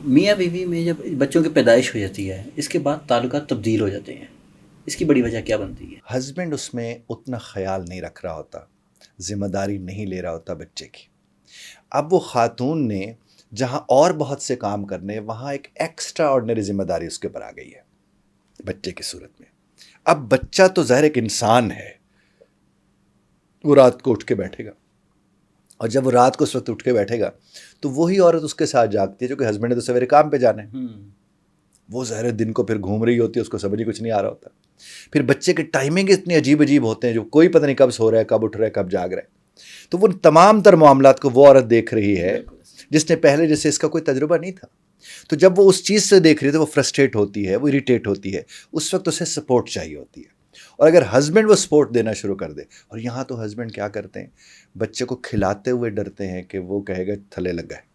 میاں بیوی میں جب بچوں کی پیدائش ہو جاتی ہے اس کے بعد تعلقات تبدیل ہو جاتے ہیں، اس کی بڑی وجہ کیا بنتی ہے؟ ہسبینڈ اس میں اتنا خیال نہیں رکھ رہا ہوتا، ذمہ داری نہیں لے رہا ہوتا بچے کی۔ اب وہ خاتون نے جہاں اور بہت سے کام کرنے، وہاں ایک ایکسٹرا آرڈنری ذمہ داری اس کے اوپر آ گئی ہے بچے کی صورت میں۔ اب بچہ تو ظاہر ایک انسان ہے، وہ رات کو اٹھ کے بیٹھے گا، اور جب وہ رات کو اس وقت اٹھ کے بیٹھے گا تو وہی عورت اس کے ساتھ جاگتی ہے جو کہ ہسبینڈ نے تو سویرے کام پہ جانا ہے، وہ ظاہر دن کو پھر گھوم رہی ہوتی ہے، اس کو سمجھ کچھ نہیں آ رہا ہوتا۔ پھر بچے کے ٹائمنگ اتنے عجیب عجیب ہوتے ہیں جو کوئی پتہ نہیں کب سو رہا ہے، کب اٹھ رہا ہے، کب جاگ رہا ہے۔ تو وہ تمام تر معاملات کو وہ عورت دیکھ رہی ہے جس نے پہلے جیسے اس کا کوئی تجربہ نہیں تھا۔ تو جب وہ اس چیز سے دیکھ رہی ہے تو وہ فرسٹریٹ ہوتی ہے، وہ اریٹیٹ ہوتی ہے، اس وقت اسے سپورٹ چاہیے ہوتی ہے۔ اور اگر ہسبینڈ وہ سپورٹ دینا شروع کر دے، اور یہاں تو ہسبینڈ کیا کرتے ہیں، بچے کو کھلاتے ہوئے ڈرتے ہیں کہ وہ کہے گا تھلے لگا ہے،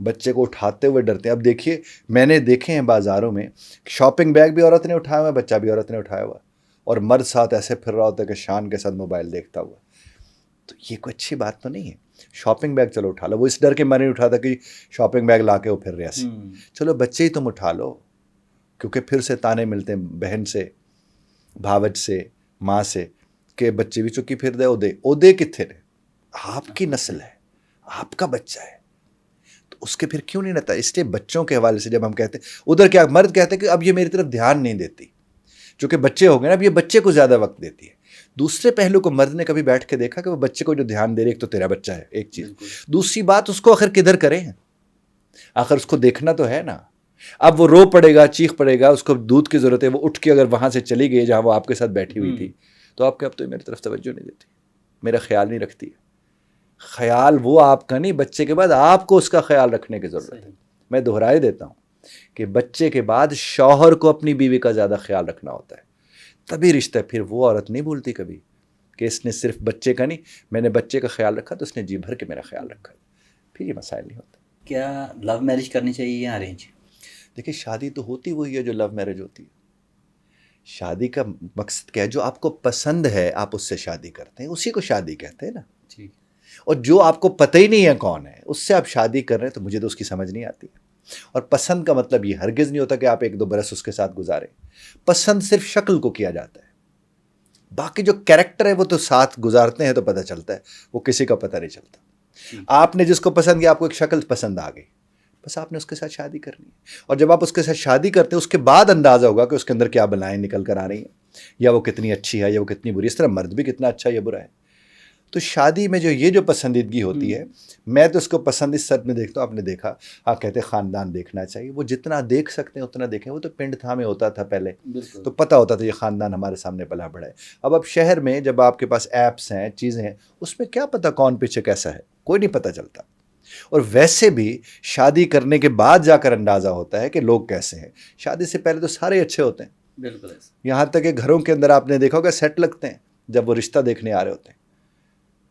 بچے کو اٹھاتے ہوئے ڈرتے ہیں۔ اب دیکھیے، میں نے دیکھے ہیں بازاروں میں شاپنگ بیگ بھی عورت نے اٹھایا ہوا ہے، بچہ بھی عورت نے اٹھایا ہوا ہے، اور مرد ساتھ ایسے پھر رہا ہوتا ہے کہ شان کے ساتھ موبائل دیکھتا ہوا۔ تو یہ کوئی اچھی بات تو نہیں ہے۔ شاپنگ بیگ چلو اٹھا لو، وہ اس ڈر کے مارے نہیں اٹھاتا کہ شاپنگ بیگ لا کے وہ پھر رہے ایسے۔ چلو بچے ہی تم اٹھا لو، کیونکہ پھر سے تانے ملتے ہیں بہن سے، بھاوج سے، ماں سے، کہ بچے بھی چکی پھر دے، اودے کتنے نے، آپ کی نسل ہے، آپ کا بچہ ہے، تو اس کے پھر کیوں نہیں رہتا؟ اس لیے بچوں کے حوالے سے جب ہم کہتے ہیں، ادھر کیا مرد کہتے ہیں کہ اب یہ میری طرف دھیان نہیں دیتی، چونکہ بچے ہو گئے نا، اب یہ بچے کو زیادہ وقت دیتی ہے۔ دوسرے پہلو کو مرد نے کبھی بیٹھ کے دیکھا کہ وہ بچے کو جو دھیان دے رہے، ایک تو تیرا بچہ ہے، ایک چیز، دوسری بات اس کو آخر کدھر کریں، آخر اس کو دیکھنا تو ہے نا۔ اب وہ رو پڑے گا، چیخ پڑے گا، اس کو دودھ کی ضرورت ہے، وہ اٹھ کے اگر وہاں سے چلی گئی جہاں وہ آپ کے ساتھ بیٹھی ہوئی تھی، تو آپ کہ اب تو میری طرف توجہ نہیں دیتی، میرا خیال نہیں رکھتی۔ خیال وہ آپ کا نہیں، بچے کے بعد آپ کو اس کا خیال رکھنے کی ضرورت ہے۔ میں دہرائے دیتا ہوں کہ بچے کے بعد شوہر کو اپنی بیوی کا زیادہ خیال رکھنا ہوتا ہے، تبھی رشتہ۔ پھر وہ عورت نہیں بھولتی کبھی کہ اس نے صرف بچے کا نہیں، میں نے بچے کا خیال رکھا تو اس نے جی بھر کے میرا خیال رکھا، پھر یہ مسائل نہیں ہوتا۔ کیا لو میرج کرنی چاہیے یا ارینج؟ دیکھیں، شادی تو ہوتی وہی ہے جو لو میرج ہوتی ہے۔ شادی کا مقصد کیا ہے؟ جو آپ کو پسند ہے آپ اس سے شادی کرتے ہیں، اسی کو شادی کہتے ہیں نا۔ اور جو آپ کو پتہ ہی نہیں ہے کون ہے، اس سے آپ شادی کر رہے ہیں، تو مجھے تو اس کی سمجھ نہیں آتی۔ اور پسند کا مطلب یہ ہرگز نہیں ہوتا کہ آپ 1-2 برس اس کے ساتھ گزاریں۔ پسند صرف شکل کو کیا جاتا ہے، باقی جو کیریکٹر ہے وہ تو ساتھ گزارتے ہیں تو پتہ چلتا ہے، وہ کسی کا پتہ نہیں چلتا۔ آپ نے جس کو پسند کیا، آپ کو ایک شکل پسند آ گئی، بس آپ نے اس کے ساتھ شادی کرنی ہے۔ اور جب آپ اس کے ساتھ شادی کرتے ہیں، اس کے بعد اندازہ ہوگا کہ اس کے اندر کیا بلائیں نکل کر آ رہی ہیں، یا وہ کتنی اچھی ہے یا وہ کتنی بری۔ اس طرح مرد بھی کتنا اچھا یا برا ہے۔ تو شادی میں جو پسندیدگی ہوتی ہے، میں تو اس کو پسند اس سطح میں دیکھتا ہوں۔ آپ نے دیکھا، آپ کہتے ہیں خاندان دیکھنا چاہیے، وہ جتنا دیکھ سکتے ہیں اتنا دیکھیں۔ وہ تو پنڈ تھا میں ہوتا تھا پہلے، تو پتہ ہوتا تھا یہ خاندان ہمارے سامنے پلا بڑھا ہے۔ اب شہر میں جب آپ کے پاس ایپس ہیں، چیزیں ہیں، اس میں کیا پتہ کون پیچھے کیسا ہے، کوئی نہیں پتہ چلتا۔ اور ویسے بھی شادی کرنے کے بعد جا کر اندازہ ہوتا ہے کہ لوگ کیسے ہیں۔ شادی سے پہلے تو سارے اچھے ہوتے ہیں، بالکل۔ یہاں تک کہ گھروں کے اندر آپ نے دیکھا ہوگا سیٹ لگتے ہیں جب وہ رشتہ دیکھنے آ رہے ہوتے ہیں۔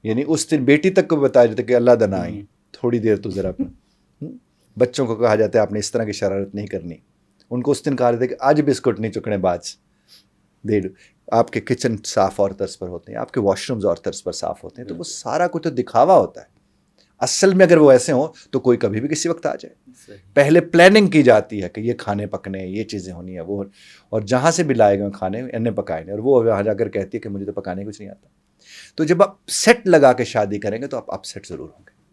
یعنی اس دن بیٹی تک کو بتایا جاتا ہے کہ اللہ دنا آئی، تھوڑی دیر تو ذرا بچوں کو کہا جاتا ہے آپ نے اس طرح کی شرارت نہیں کرنی۔ ان کو اس دن کہا جاتا ہے کہ آج بسکٹ نہیں چکنے باز دیر۔ آپ کے کچن صاف اور طرز پر ہوتے ہیں، آپ کے واش رومز اور طرز پر صاف ہوتے ہیں، تو وہ سارا کچھ تو دکھاوا ہوتا ہے۔ اصل میں اگر وہ ایسے ہوں تو کوئی کبھی بھی کسی وقت آ جائے۔ پہلے پلاننگ کی جاتی ہے کہ یہ کھانے پکنے، یہ چیزیں ہونی ہے، وہ، اور جہاں سے بھی لائے گئے کھانے انہیں پکائے گئے، اور وہ وہاں جا کر کہتی ہے کہ مجھے تو پکانے کچھ نہیں آتا۔ تو جب آپ سیٹ لگا کے شادی کریں گے تو آپ اپ سیٹ ضرور ہوں گے۔